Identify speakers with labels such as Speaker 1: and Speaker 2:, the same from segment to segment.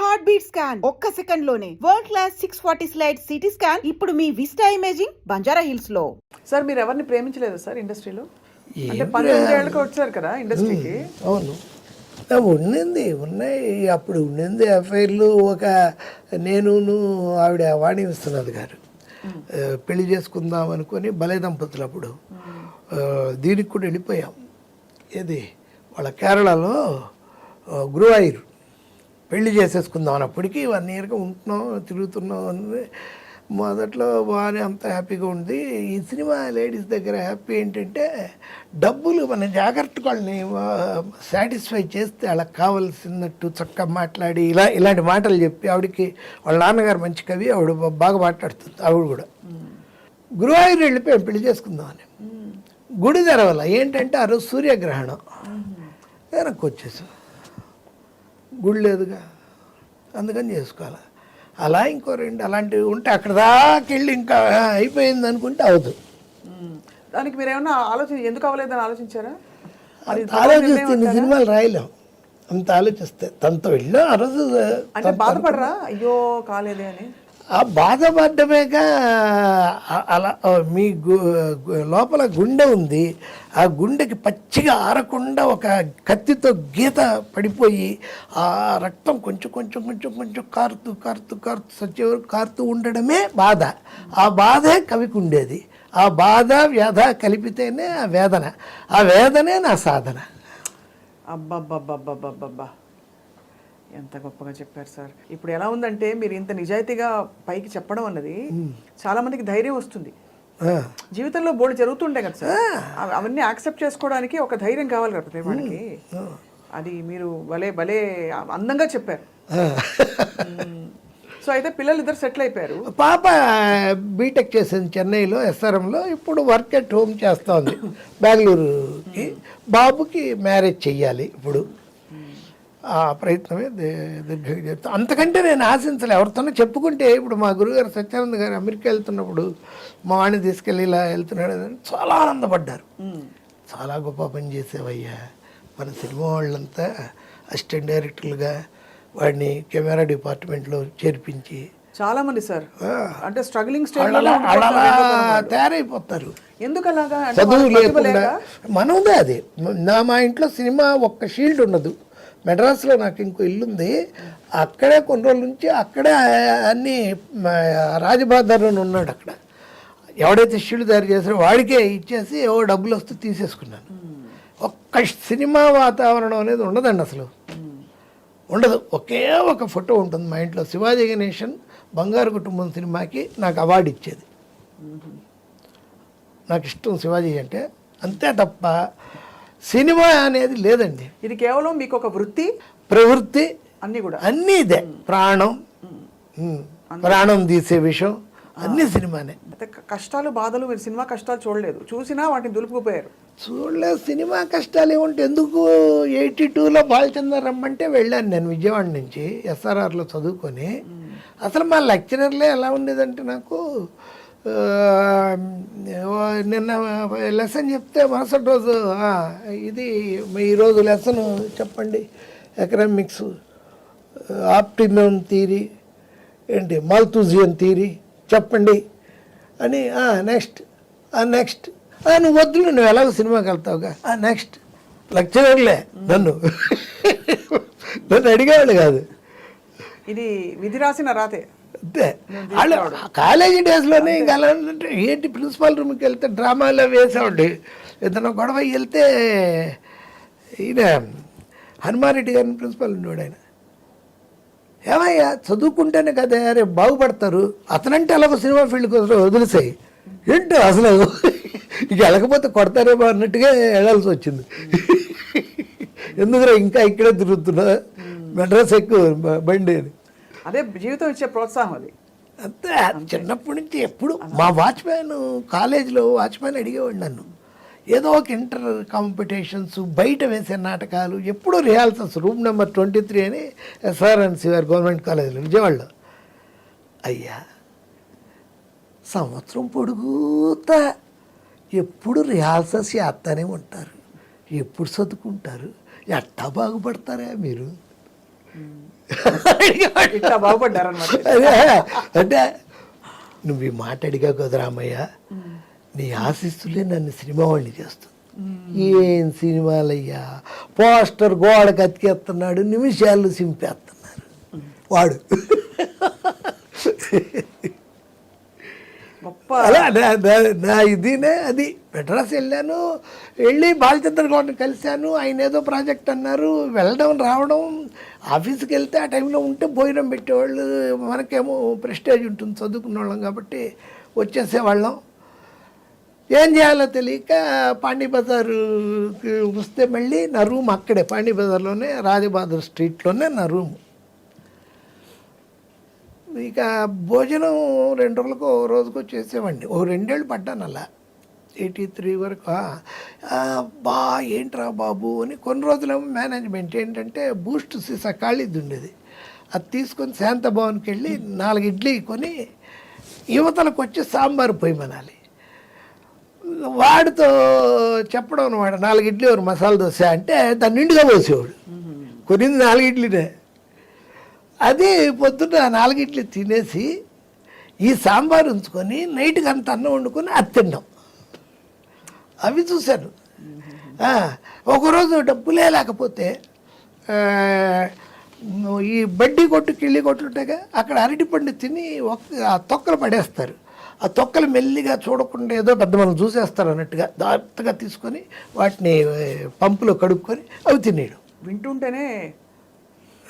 Speaker 1: Heart beat scan ఒక్క second లోనే world class 640 slide CT scan ఇప్పుడు మీ విస్టా ఇమేజింగ్ బంజారా హిల్స్ లో.
Speaker 2: సార్ మీరు ఎవరిని ప్రేమించలేదు సార్ ఇండస్ట్రీలో? అంటే 12 ఏళ్ళకి వచ్చారు కదా ఇండస్ట్రీకి.
Speaker 3: అవును, ఉన్నాయి అప్పుడు ఉండింది ఎఫ్ఐఆర్లు. ఒక నేను ఆవిడ వాణి విశ్వనాథ్ గారు పెళ్లి చేసుకుందాం అనుకొని భలే దంపతులు అప్పుడు దీనికి కూడా వెళ్ళిపోయాం. ఏది వాళ్ళ కేరళలో గురువాయూర్ పెళ్లి చేసేసుకుందాం అన్నప్పటికీ 1 ఇయర్గా ఉంటున్నాం, తిరుగుతున్నాం అని. మొదట్లో బాగానే అంత హ్యాపీగా ఉంది. ఈ సినిమా లేడీస్ దగ్గర హ్యాపీ ఏంటంటే డబ్బులు మన జాగ్రత్తగా వాళ్ళని సాటిస్ఫై చేస్తే వాళ్ళకి కావాల్సినట్టు చక్కగా మాట్లాడి ఇలాంటి మాటలు చెప్పి, ఆవిడకి వాళ్ళ నాన్నగారు మంచి కవి, ఆవిడ బాగా మాట్లాడుతుంది. ఆవిడ కూడా గురువాయూర్ వెళ్ళిపోయాం పెళ్లి చేసుకుందామని. గుడి తెరవల ఏంటంటే ఆ రోజు సూర్యగ్రహణం, వెనక్కి వచ్చేసాం. గుడి లేదుగా, అందుకని చేసుకోవాలి. అలా ఇంకో 2 అలాంటివి ఉంటే అక్కడ దాకా వెళ్ళి ఇంకా అయిపోయింది అనుకుంటే అవదు.
Speaker 2: దానికి మీరు ఏమన్నా ఎందుకు అవ్వలేదని ఆలోచించారా?
Speaker 3: ఆలోచిస్తే ఇన్ని సినిమాలు రాయలేం, అంత ఆలోచిస్తే. తనతో వెళ్ళాం ఆ రోజు.
Speaker 2: అంటే బాధపడరా అయ్యో కాలేదే అని?
Speaker 3: ఆ బాధపడ్డమేగా. అలా మీ లోపల గుండె ఉంది, ఆ గుండెకి పచ్చిగా ఆరకుండా ఒక కత్తితో గీత పడిపోయి ఆ రక్తం కొంచెం కొంచెం కొంచెం కొంచెం కారుతూ కారుతూ కారుతూ సచ్చేవరకు కారుతూ ఉండడమే బాధ. ఆ బాధే కవికి ఉండేది. ఆ బాధ వ్యధ కలిపితేనే ఆ వేదన, ఆ వేదనే నా సాధన.
Speaker 2: అబ్బబ్బబ్బబ్బబ్బబ్బా, ఎంత గొప్పగా చెప్పారు సార్. ఇప్పుడు ఎలా ఉందంటే మీరు ఇంత నిజాయితీగా పైకి చెప్పడం అన్నది చాలా మందికి ధైర్యం వస్తుంది. జీవితంలో బోర్డు జరుగుతుండే కదా సార్, అవన్నీ యాక్సెప్ట్ చేసుకోవడానికి ఒక ధైర్యం కావాలి కదా ప్రతి వాడికి. అది మీరు భలే భలే అందంగా చెప్పారు. సో అయితే పిల్లలు ఇద్దరు సెటిల్ అయిపోయారు.
Speaker 3: పాప బీటెక్ చేసింది చెన్నైలో ఎస్ఆర్ఎంలో, ఇప్పుడు వర్క్ ఎట్ హోమ్ చేస్తోంది బెంగళూరుకి. బాబుకి మ్యారేజ్ చెయ్యాలి ఇప్పుడు. ఆ ప్రయత్నమే దీర్ఘంగా చెప్తాను. అంతకంటే నేను ఆశించలే. ఎవరితోనో చెప్పుకుంటే, ఇప్పుడు మా గురుగారు సత్యానంద గారు అమెరికా వెళ్తున్నప్పుడు మా వాడిని తీసుకెళ్ళి ఇలా వెళ్తున్నాడు అని చాలా ఆనందపడ్డారు. చాలా గొప్ప పని చేసేవయ్యా, మన సినిమా వాళ్ళంతా అసిస్టెంట్ డైరెక్టర్లుగా వాడిని కెమెరా డిపార్ట్మెంట్లో చేర్పించి
Speaker 2: చాలా మంది సార్ అంటే స్ట్రగ్లింగ్ స్టేజ్
Speaker 3: తయారైపోతారు.
Speaker 2: ఎందుకు అలాగా?
Speaker 3: చదువు లేకుండా మనదే అది. మా ఇంట్లో సినిమా ఒక్క షీల్డ్ ఉండదు. మెడ్రాస్లో నాకు ఇంకో ఇల్లుంది, అక్కడే కొన్ని రోజుల నుంచి అక్కడే అన్నీ రాజబాదర్ అని ఉన్నాడు. అక్కడ ఎవడైతే షీల్డ్ తయారు చేసారో వాడికే ఇచ్చేసి ఏవో డబ్బులు వస్తూ తీసేసుకున్నాను. ఒక్క సినిమా వాతావరణం అనేది ఉండదండి, అసలు ఉండదు. ఒకే ఒక ఫోటో ఉంటుంది మా ఇంట్లో. శివాజీ గణేశన్ బంగారు కుటుంబం సినిమాకి నాకు అవార్డు ఇచ్చేది. నాకు ఇష్టం శివాజీ అంటే, అంతే తప్ప సినిమా అనేది లేదండి.
Speaker 2: ఇది కేవలం మీకు ఒక వృత్తి,
Speaker 3: ప్రవృత్తి,
Speaker 2: అన్నీ కూడా
Speaker 3: అన్నీ ఇదే. ప్రాణం తీసే విషయం అన్నీ సినిమానే.
Speaker 2: అయితే కష్టాలు బాధలు మీరు సినిమా కష్టాలు చూడలేదు, చూసినా వాటిని దులుపుకుపోయారు.
Speaker 3: చూడలేదు. సినిమా కష్టాలు ఏముంటే ఎందుకు? 82లో బాలచంద్ర రమ్మంటే వెళ్ళాను నేను విజయవాడ నుంచి ఎస్ఆర్ఆర్లో చదువుకొని. అసలు మా లెక్చరర్లే ఎలా ఉండేదంటే, నాకు నిన్న లెసన్ చెప్తే మరుసటి రోజు ఇది ఈరోజు లెసన్ చెప్పండి, ఎకనామిక్స్ ఆప్టిమం థియరీ ఏంటి, మాల్తూజియన్ థియరీ చెప్పండి అని. నెక్స్ట్ నువ్వు వద్దులు, నువ్వు ఎలాగో సినిమాకి వెళ్తావుగా, నెక్స్ట్. లెక్చరర్లే నన్ను అడిగేవాళ్ళు కాదు.
Speaker 2: ఇది విధి రాసిన రాతే.
Speaker 3: అంతే. వాళ్ళు కాలేజీ డేస్లోనే ఇంకా ఏంటి, ప్రిన్సిపాల్ రూమ్కి వెళ్తే డ్రామాలో వేసేవాడి. ఏదైనా గొడవ వెళ్తే ఈయన హనుమారెడ్డి గారిని ప్రిన్సిపాల్ ఉండేవాడు. ఆయన ఏమయ్యా చదువుకుంటేనే కదా రేపు బాగుపడతారు, అతనంటే అలాగ సినిమా ఫీల్డ్కి వదిలేసాయి ఏంటో అసలు ఇక వెళ్ళకపోతే కొడతారేమో అన్నట్టుగా వెళ్ళాల్సి వచ్చింది. ఎందుకురా ఇంకా ఇక్కడే తిరుగుతున్నా, మెడ్రాస్ ఎక్కువ బండి అని.
Speaker 2: అదే జీవితం ఇచ్చే ప్రోత్సాహం అది.
Speaker 3: అంతే. చిన్నప్పటి నుంచి ఎప్పుడు మా వాచ్మ్యాన్, కాలేజీలో వాచ్మ్యాన్ అడిగేవాడు నన్ను, ఏదో ఒక ఇంటర్ కాంపిటీషన్స్, బయట వేసే నాటకాలు, ఎప్పుడూ రిహార్సల్స్. రూమ్ నెంబర్ 23 అని SRNC గవర్నమెంట్ కాలేజీలో విజయవాడలో. అయ్యా సంవత్సరం పొడుగుతా ఎప్పుడు రిహార్సల్స్ చేస్తూనే ఉంటారు, ఎప్పుడు చదువుకుంటారు, ఎట్టా బాగుపడతారా మీరు?
Speaker 2: ఇట్లా బాగుపడ్డారనమాట.
Speaker 3: అదే అంటే నువ్వు ఈ మాట అడిగా కదా రామయ్య, నీ ఆశీస్సులే నన్ను సినిమా వాడిని చేస్తుంది. ఏం సినిమాలయ్యా, పోస్టర్ గోడకు అతికేస్తున్నాడు, నిమిషాలు సింపేస్తున్నారు వాడు.
Speaker 2: గొప్ప
Speaker 3: అలా నా ఇదినే అది. మెడ్రాస్ వెళ్ళి బాలచంద్ర గౌడ్ని కలిశాను. ఆయన ఏదో ప్రాజెక్ట్ అన్నారు, వెళ్ళడం రావడం. ఆఫీస్కి వెళ్తే ఆ టైంలో ఉంటే భోజనం పెట్టేవాళ్ళు, మనకేమో ప్రెస్టేజ్ ఉంటుంది చదువుకున్న వాళ్ళం కాబట్టి వచ్చేసేవాళ్ళం. ఏం చేయాలో తెలియక పాండీ బజారుకి వస్తే మళ్ళీ నా రూమ్ అక్కడే పాండీ బజార్లోనే, రాజబహదూర్ స్ట్రీట్లోనే నా రూమ్. ఇక భోజనం 2 రోజులకు రోజుకో చేసేవాడిని. 2 ఏళ్ళు పడ్డాను అలా, 83 వరకు. బా ఏంట్రా బాబు అని. కొన్ని రోజులేమో మేనేజ్మెంట్ ఏంటంటే బూస్ట్ సీసా ఖాళీది ఉండేది, అది తీసుకొని శాంతభవన్కి వెళ్ళి 4 ఇడ్లీ కొని యువతలకు వచ్చి సాంబారు పొయ్యమనాలి. వాడితో చెప్పడం అనమాట, 4 ఇడ్లీ ఒక మసాలా దోశ అంటే దాన్ని నిండుగా పోసేవాడు. కొనింది 4 ఇడ్లీనే. అది పొద్దున్న 4 ఇడ్లీ తినేసి ఈ సాంబార్ ఉంచుకొని నైట్కి అంత అన్నం వండుకొని అది తినడం, అవి చూశాను. ఒకరోజు డబ్బులే లేకపోతే ఈ బడ్డీ కొట్టు కిళ్ళి కొట్టు ఉంటాయిగా, అక్కడ అరటిపండు తిని ఆ తొక్కలు పడేస్తారు. ఆ తొక్కలు మెల్లిగా చూడకుండా ఏదో పెద్ద మనం చూసేస్తారు అన్నట్టుగా జాగ్రత్తగా తీసుకొని వాటిని పంపులో కడుక్కొని అవి తినేయడం.
Speaker 2: వింటుంటేనే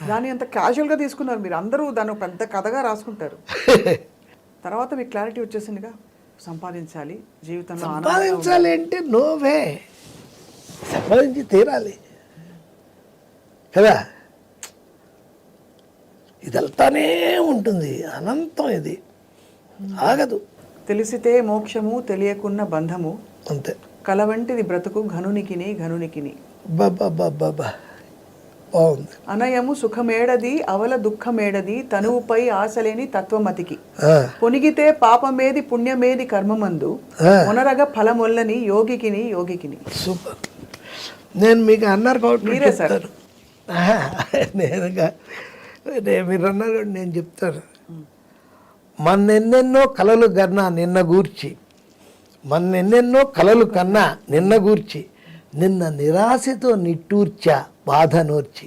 Speaker 2: దాన్ని అంత క్యాజువల్గా తీసుకున్నారు మీరు. అందరూ దాన్ని ఒక పెద్ద కథగా రాసుకుంటారు. తర్వాత మీకు క్లారిటీ వచ్చేసిందిగా, సంపాదించాలి జీవితంలో,
Speaker 3: సంపాదించాలి అంటే నోవే, సంపాదించి తీరాలి కదా. ఇది వెళ్తానే ఉంటుంది, అనంతం, ఇది ఆగదు.
Speaker 2: తెలిసితే మోక్షము, తెలియకున్న బంధము,
Speaker 3: అంతే.
Speaker 2: కల వంటిది బ్రతుకు ఘనునికిని ఘనునికిని.
Speaker 3: బాబా బాబా బాగుంది.
Speaker 2: అనయము సుఖమేడది, అవల దుఃఖమేడది, తనువుపై ఆశలేని తత్వమతికి. పొనిగితే పాపమేది పుణ్యమేది కర్మమందు, మొనరగ ఫలమొల్లని యోగికిని యోగికిని.
Speaker 3: సూపర్. నేను మీకు అన్నారు కాబట్టి
Speaker 2: మీరే సార్.
Speaker 3: మీరు అన్నారు కాబట్టి నేను చెప్తాను. మన్నెన్నెన్నో కలలు కన్నా నిన్న గూర్చి, మన్నెన్నెన్నో కలలు కన్నా నిన్న గూర్చి, నిన్న నిరాశతో నిట్టూర్చా బాధ నోర్చి.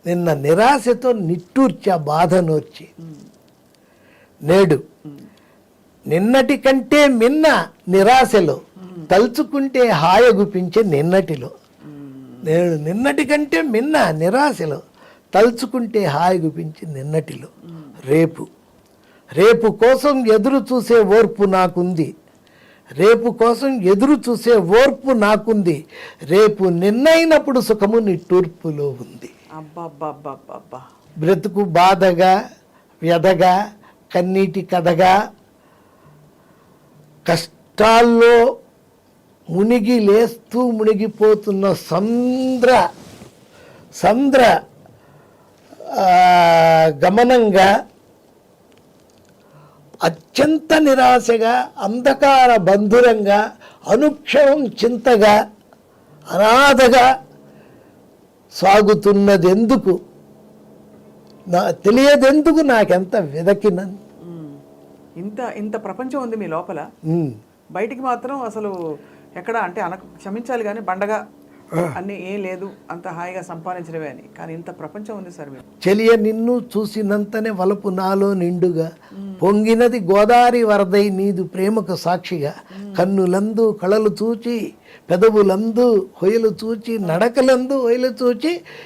Speaker 3: నిన్న నిరాశతో నిట్టూర్చా బాధ నోర్చి, నేడు నిన్నటి కంటే మిన్న నిరాశలో, తలుచుకుంటే హాయగుపించే నిన్నటిలో. నేడు నిన్నటి కంటే మిన్న నిరాశలో, తలుచుకుంటే హాయగుపించే నిన్నటిలో. రేపు రేపు కోసం ఎదురు చూసే ఓర్పు నాకుంది, రేపు కోసం ఎదురు చూసే ఓర్పు నాకుంది, రేపు నిన్నైనప్పుడు సుఖము నిట్టూర్పులో ఉంది.
Speaker 2: అబ్బా,
Speaker 3: బ్రతుకు బాధగా, వ్యధగా, కన్నీటి కథగా, కష్టాల్లో మునిగి లేస్తూ మునిగిపోతున్న సంద్ర గమనంగా, అత్యంత నిరాశగా, అంధకార బంధురంగా, అనుక్షణం చింతగా, అనాథగా సాగుతున్నదెందుకు, తెలియదెందుకు నాకెంత వెదకిన.
Speaker 2: ఇంత ప్రపంచం ఉంది మీ లోపల, బయటికి మాత్రం అసలు ఎక్కడ అంటే క్షమించాలి కానీ బండగా అన్నీ ఏం లేదు, అంత హాయిగా సంపాదించడమే అని. కానీ ఇంత ప్రపంచం ఉంది సార్ మీరు.
Speaker 3: చెలియ నిన్ను చూసినంతనే వలపు నాలో నిండుగా, పొంగినది గోదావరి వరదై నీదు ప్రేమకు సాక్షిగా, కన్నులందు కళలు చూచి, పెదవులందు హొయలు చూచి, నడకలందు హొయలు చూచి,